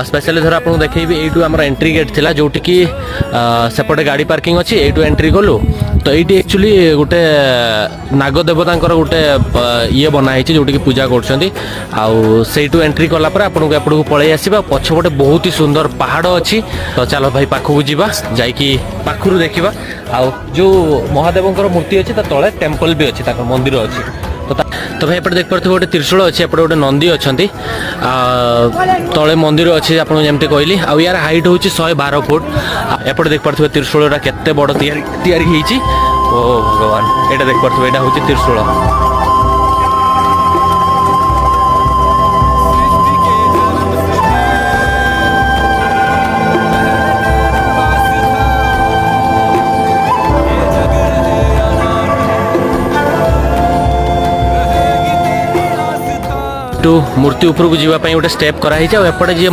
specially धर आपको देखी यू आम एंट्री गेट थिला जोटी कि सेपटे गाड़ी पार्किंग अच्छी यू एंट्री कलु तो ये एक्चुअली गोटे नागदेवता गोटे ये बनाई जोटि कि पूजा कर एंट्री कलापर आपको एपटू पलि आसवा पछपटे बहुत ही सुंदर पहाड़ अच्छी तो चलो भाई पाखक जावा जाकि पाखु देखा आउ जो महादेव मूर्ति अच्छी तले टेम्पल भी अच्छी मंदिर अच्छी तो भाई एपटे देख पार्थ गोटे त्रिशूल अच्छी एपटे गोटे नंदी अच्छा तले मंदिर अच्छी आपको जमी कहली आउ यार हाइट हूँ 112 फुट एपटे देख पार्थ त्रिशूल केते बड़ तैयारी ओ भगवान ये देख पार्थ यहाँ हूँ त्रिशूल मूर्ति उपरकू जावाई गोटे स्टेप कराई एपटे जी